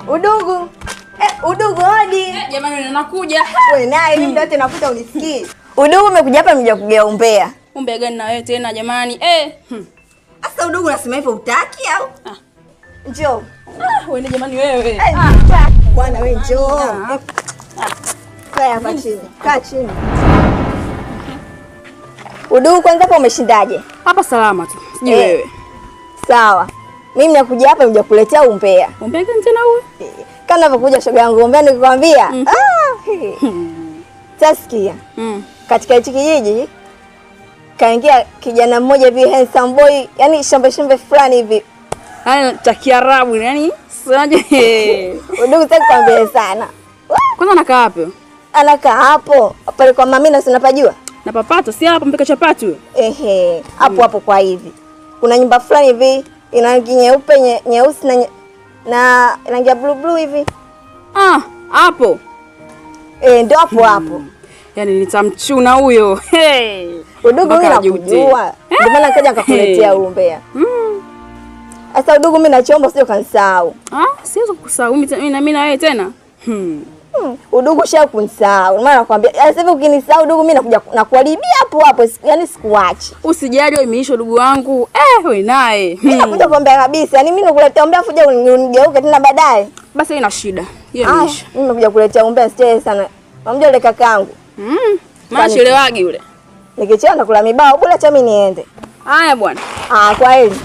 Udugu. Udugu hodi. Jamani ninakuja. Wewe naye mimi ndio nakuta unisikii. Udugu umekuja hapa mja kugea umbea. Umbea gani na wewe tena jamani? Sasa udugu unasema hivyo utaki au? Njoo. Wewe jamani wewe. Bwana wewe njoo. Kaa hapa chini. Kaa chini. Udugu kwanza hapa umeshindaje? Hapa salama tu. Sijui wewe. Sawa. Mimi nakuja hapa mja kuletea umbea. Umbea gani tena huo? Kama unapokuja shoga yangu umbea nikikwambia. Tasikia. Katika hichi kijiji kaingia kijana mmoja hivi handsome boy, yani shamba fulani hivi. Yaani cha Kiarabu yani sije. Udugu sasa kwambie sana. Kwanza anakaa wapi? Anakaa hapo pale kwa Mamina, si unapajua? Napapata si hapo mpika chapati wewe. Hapo kwa hivi. Kuna nyumba fulani hivi ina rangi nyeupe, nyeusi na rangi ya blue hivi. Hapo. Ndio hapo. Yaani nitamchuna huyo. Udugu mimi nakujua. Ndio maana kaja nikakuletea umbea. Sasa udugu mimi nachoomba usije kanisahau. Siwezi kukusahau mimi na wewe tena. Udugu shakunisahau. Maana nakwambia sasa hivi ukinisahau udugu mimi nakuja nakuharibia hapo. Yaani sikuachi. Usijali wewe imeisha udugu wangu. Wewe naye. Mimi nakuja kuambia kabisa. Yaani mimi nakuletea umbea fuja unigeuke tena baadaye. Basi ina shida. Hiyo imeisha. Mimi nakuja kuletea umbea sije sana. Unamjua yule kakaangu? Maana chelewagi yule. Nikichana kula mibao bora cha mimi niende. Haya bwana. Kwa heri.